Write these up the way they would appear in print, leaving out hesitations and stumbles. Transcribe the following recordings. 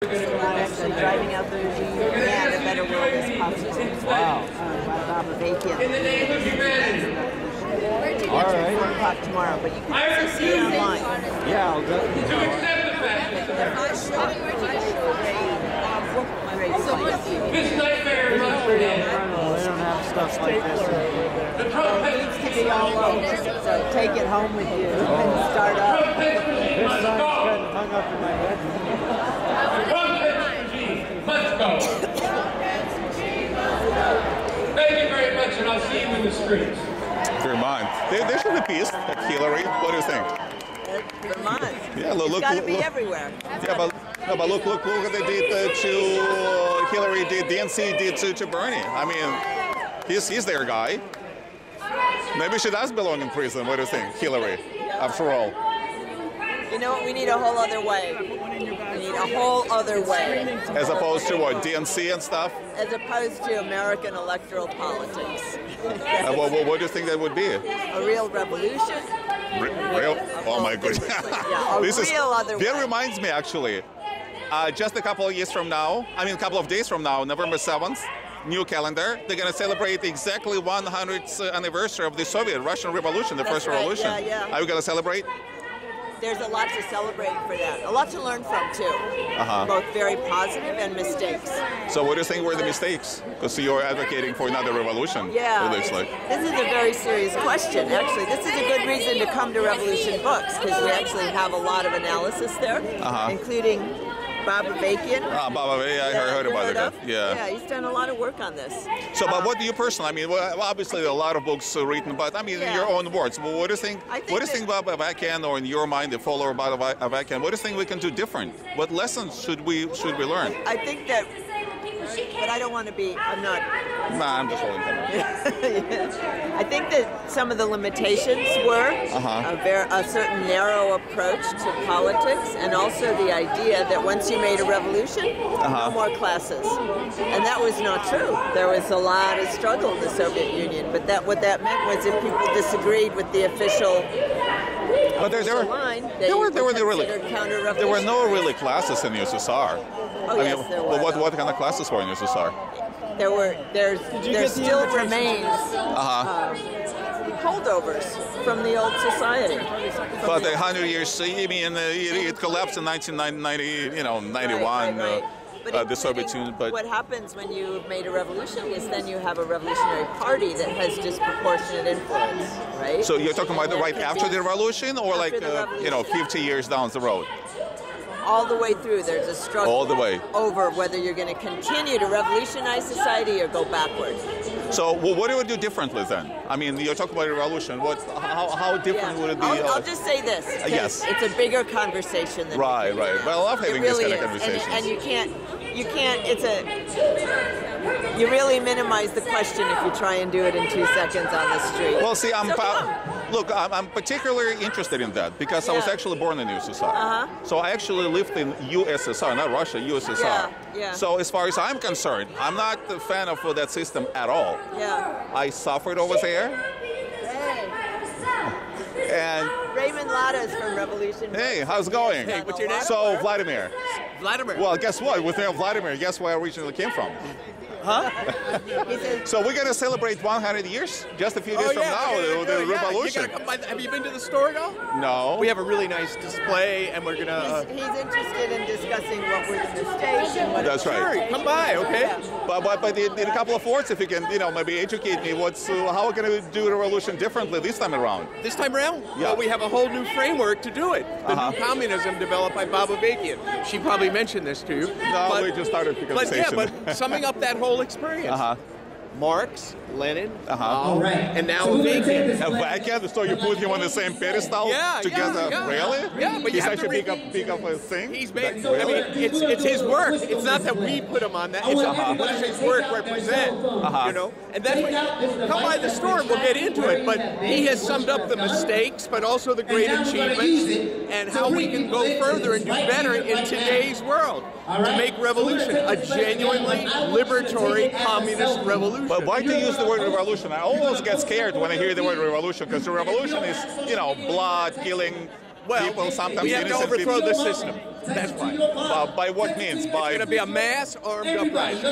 Actually driving out the regime and a better world is possible. Wow. Avakian. All right. 4 o'clock tomorrow, but you can also see it online. Yeah, I'll go. This nightmare must be. They don't have stuff like this. It needs to be all over. So take it home with you and start up. This sign's getting hung up in my head. Let's go. Thank you very much, and I'll see you in the streets. Vermont. There should be peace at Hillary. What do you think? Vermont. Yeah, look. It's got to be everywhere. Yeah, but look what they did to Hillary. Did DNC did to Bernie? I mean, he's their guy. Maybe she does belong in prison. What do you think, Hillary? After all. You know what? We need a whole other way. We need a whole other way. As opposed to what, DNC and stuff? As opposed to American electoral politics. What do you think that would be? A real revolution. Real? Oh my goodness. Yeah, other way. That reminds me, actually. Just a couple of years from now, a couple of days from now, November 7th, new calendar, they're going to celebrate exactly 100th anniversary of the Soviet Russian Revolution, the first revolution. Yeah. Are you going to celebrate? There's a lot to celebrate for that. A lot to learn from, too. Both very positive and mistakes. So what do you think were the mistakes? Because you're advocating for another revolution, yeah, it looks like. This is a very serious question, actually. This is a good reason to come to Revolution Books, because we actually have a lot of analysis there, including Bob Avakian. Bob Avakian, I heard about it. Yeah, he's done a lot of work on this. So, but what do you personally? Well, obviously a lot of books written, but in your own words. What do you think? What do you think about Avakian, or in your mind, the follower about Avakian? What do you think we can do different? What lessons should we learn? I think that, but I don't want to be. I'm not. Nah, I'm just holding them. I think that some of the limitations were a certain narrow approach to politics, and also the idea that once you made a revolution, no more classes. And that was not true. There was a lot of struggle in the Soviet Union, but what that meant was if people disagreed with the official line, there were no really classes in USSR. Yes, there were. What kind of classes were in USSR? There still remains holdovers from the old society. But 100 years, it collapsed in 1991, the Soviet Union. But what happens when you've made a revolution is then you have a revolutionary party that has disproportionate influence, right? So you're talking about right after the revolution, or like 50 years down the road? All the way through, there's a struggle all the way over whether you're going to continue to revolutionize society or go backward. So what do we do differently then? You're talking about a revolution. How different would it be? I'll just say this. Yes. It's a bigger conversation than right. Well, I love having really this kind of conversations. And you can't. You really minimize the question if you try and do it in 2 seconds on the street. Well, see, I'm particularly interested in that because I was actually born in USSR. So I actually lived in USSR, not Russia, USSR. Yeah. So as far as I'm concerned, I'm not a fan of that system at all. Yeah. I suffered over there. Hey. And Raymond Latta's from Revolution. Hey, how's it going? Hey, what's your name? So, Vladimir. Vladimir. Well, guess what? With the name of Vladimir, guess where I originally came from? Huh? So we're going to celebrate 100 years just a few days from now, the revolution. Come by, have you been to the store at all? No. We have a really nice display, and we're going to... He's interested in discussing what were the mistakes and what... That's right. Sure, come by, okay? Yeah. But in a couple of words, if you can, maybe educate me, how we're going to do the revolution differently this time around? This time around? Yeah. Well, we have a whole new framework to do it. The new Communism developed by Bob Avakian. She probably mentioned this to you. No, we just started the conversation. But summing up that whole experience. Marx, Lenin, all right. And now Avakian. Avakian? So you put him on the same pedestal together? Yeah. Really? Yeah, but he's such a big up a thing? He's made, it's his work. It's not that we put him on that. It's what does his work represent? And that's what, come by the store and we'll get into it. But he has summed up the mistakes, but also the great achievements, and how we can go further and do better in today's world to make revolution a genuinely liberatory communist revolution. But why do you use the word revolution? I almost get scared when I hear the word revolution, because the revolution is, blood, killing, Well, people, sometimes we have to innocent overthrow people. the system. That's why. By what means? It's By going to be a mass armed uprising.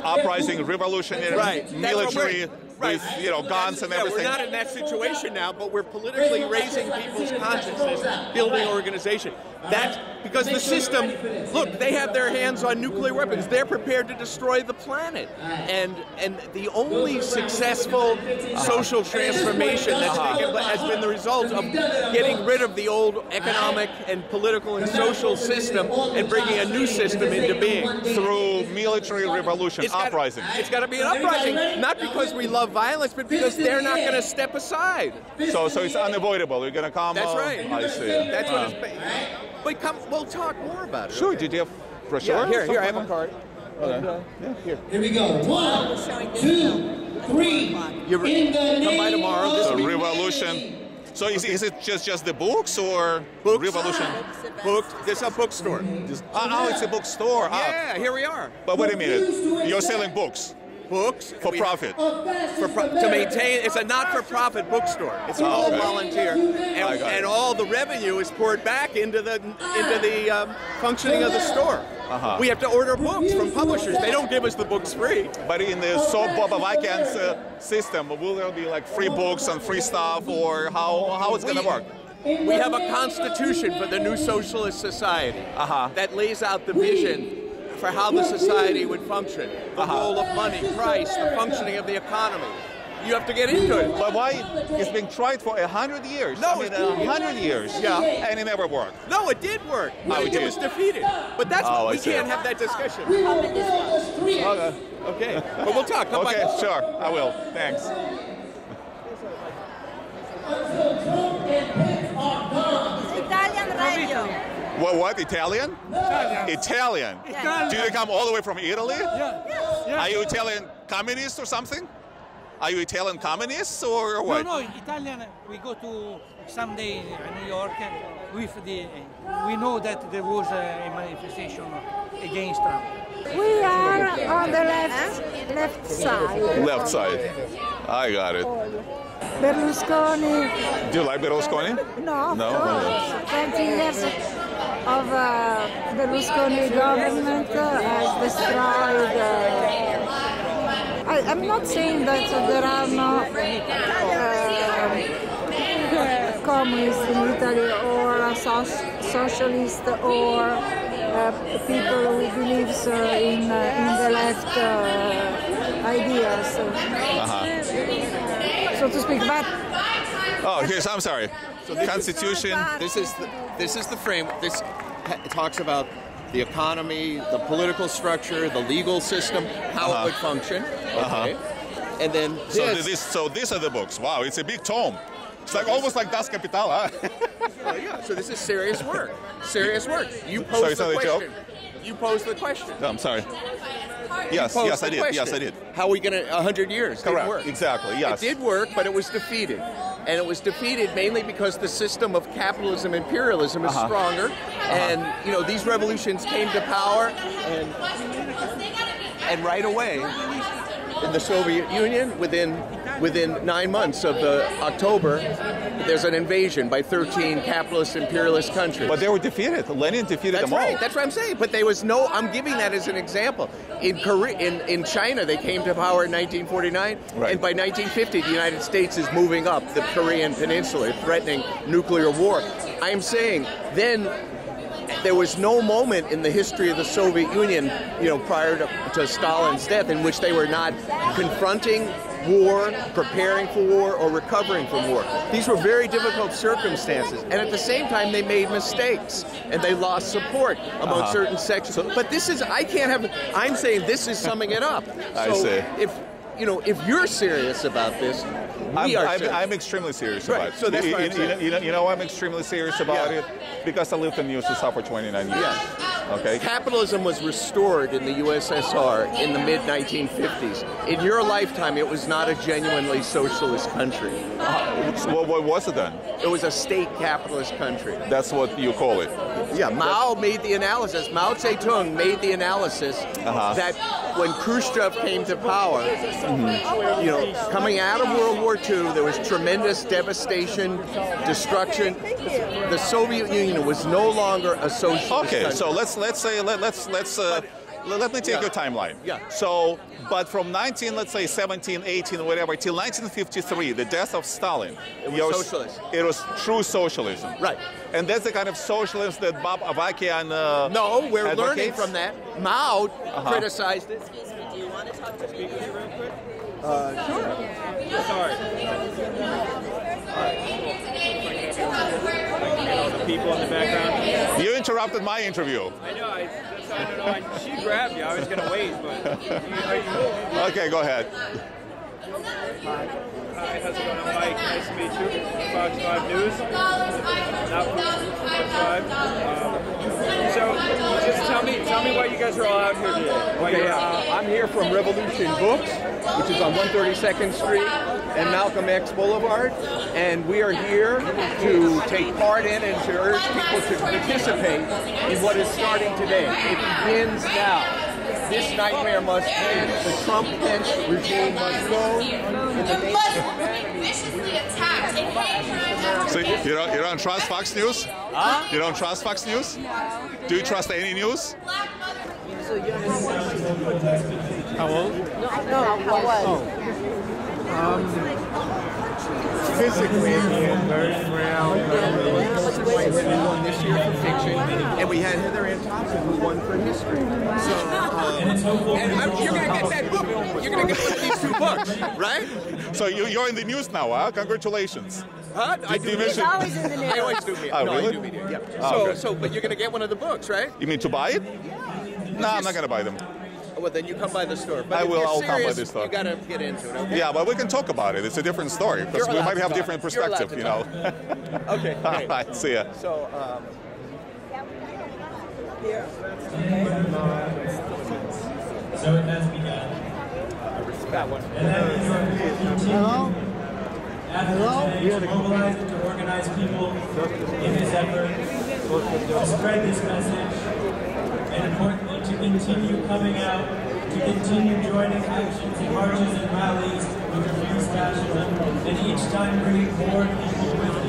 uprising, revolutionary, Right. That's what military, right. with guns and Yeah, everything. we're not in that situation now, but we're politically raising people's consciousness, building organization. That's because the system, look, they have their hands on nuclear weapons. They're prepared to destroy the planet. And the only successful social transformation that's taken place has been the result of getting rid of the old economic and political and social system and bringing a new system into being. Through military revolution, uprising. It's got to be an uprising, not because we love violence, but because they're not going to step aside. So it's unavoidable. You're going to come. That's right. I see. That's what it's based. But we'll talk more about it. Sure. Did you have brochure? Yeah, here, I have a card. Okay. Here. Here we go. 1, 2, 3. Come by tomorrow. This So week. revolution. So is it just the books or Books? revolution? Book. This is a bookstore. Oh, it's a bookstore. Yeah, here we are. But wait a minute. You're selling books Books for profit. to maintain. It's a not-for-profit bookstore. It's all okay. volunteer, I got it. and all the revenue is poured back into the functioning of the store. We have to order books from publishers. They don't give us the books free. But in the Avakian system, will there be like free books and free stuff, or how it's going to work? We have a constitution for the new socialist society that lays out the vision for how the society would function, the role of money, price, the functioning of the economy. You have to get into it. But why? It's been tried for 100 years. No, I mean, 100 years. Yeah. And it never worked. No, it did work. Oh, it It did. was defeated. But that's Oh, I we see. can't have that discussion. Okay. Okay, but we'll talk. Come Okay, by. sure. I will. Thanks. Italian radio. What? Italian? Italian. Do you come all the way from Italy? Are you Italian communist or something? Are you Italian communists or what? No, Italian. We go to someday in New York with the. We know that there was a manifestation against Trump. We are on the left side. Left side. I got it. Berlusconi. Do you like Berlusconi? No, No? of course. 20 years of Berlusconi government has destroyed. I'm not saying that there are no communists in Italy or socialists or people who believes in the left ideas, so to speak. But Oh, here's. I'm sorry. So the Constitution. This is the frame. This talks about the economy, the political structure, the legal system, how it would function. Okay. And then So these are the books. Wow, it's a big tome. It's like almost like Das Kapital, huh? Oh, yeah. So this is serious work. Serious work. You pose So it's the not a question. joke? You pose the question. No, I'm sorry. Yes, Pose yes, the I did. question. Yes, I did. How are we going to 100 years? Didn't Correct. work. Exactly. Yes. It did work, but it was defeated. And it was defeated mainly because the system of capitalism, imperialism is stronger. And, these revolutions came to power and right away in the Soviet Union, within 9 months of the October, there's an invasion by 13 capitalist imperialist countries. But they were defeated. Lenin defeated That's them all. right. That's what I'm saying. But there was no. I'm giving that as an example. In in China, they came to power in 1949, Right. and by 1950, the United States is moving up the Korean Peninsula, threatening nuclear war. I'm saying then. There was no moment in the history of the Soviet Union, prior to Stalin's death, in which they were not confronting war, preparing for war, or recovering from war. These were very difficult circumstances, and at the same time, they made mistakes, and they lost support among certain sections. But this is, I'm saying this is summing it up. I see. If you're serious about this, we are serious. I'm extremely serious Right, about it. so that's what I'm saying. You know I'm extremely serious about Yeah. it? Because I lived in USSR for 29 years. Yeah. Okay. Capitalism was restored in the USSR in the mid-1950s. In your lifetime, it was not a genuinely socialist country. What was it then? It was a state capitalist country. That's what you call it. Yeah, Mao made the analysis. Mao Zedong made the analysis that when Khrushchev came to power, you know, coming out of World War II, there was tremendous devastation, destruction. The Soviet Union was no longer a socialist country. So let me take your timeline. Yeah. So, but from 17, 18, whatever, till 1953, the death of Stalin, it was socialist. It was true socialism. Right. And that's the kind of socialism that Bob Avakian No, we're advocates? learning from that. Mao criticized it. Excuse me, do you want to talk to me real quick? Sure. Sorry. The people in the background. You interrupted my interview. I know. I don't know. She grabbed you. I was gonna wait, but are you cool? Okay, go ahead. Hi, how's it going? I'm Mike. Nice to meet you. Fox 5 News. Not Fox 5. So, just tell me why you guys are all out here today. Okay, I'm here from Revolution Books, which is on 132nd Street and Malcolm X Boulevard, and we are here to take part in and to urge people to participate in what is starting today. It begins now. This nightmare must end. The Trump-Pence regime must go. So you don't trust Fox News? Huh? You don't trust Fox News? Do you trust any news? How old? No, how old? Physically, being very frail. We won this year for fiction, and we had Heather Ann Thompson who won for history. So, you're going to get that book. You're going to get one of these two books, right? So you're in the news now, huh? Congratulations. Huh? I do. He's always in the news. I always do media. Oh, No, really? I do media. Yeah. Oh, okay. So, but you're going to get one of the books, right? You mean to buy it? No, I'm not going to buy them. Well, then you come by the store. But I if will. you're I'll come by serious, the store. You got to get into it. Okay? Yeah, but we can talk about it. It's a different story because You're we allowed might to have talk. different You're allowed perspective, to you know. talk. Okay. All Great. right, see ya. So, here. So it has begun. That one. And that means our continue after today to mobilize and to organize people in this effort to spread this message, and importantly to continue coming out, to continue joining actions and marches and rallies with refuse fascism, and each time bringing more people with it.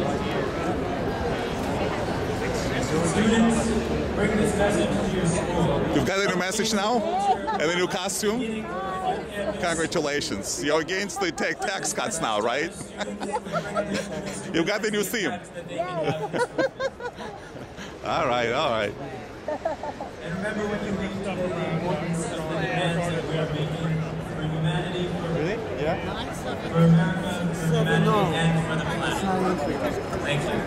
Students, bring this message to your school. You've got a new message now? And a new costume? Congratulations. You're against the tax cuts now, right? You've got the new theme. All right, all right. And remember when you reach the importance of the demands that we are making for humanity, for America, for humanity, and for the planet. Thank you.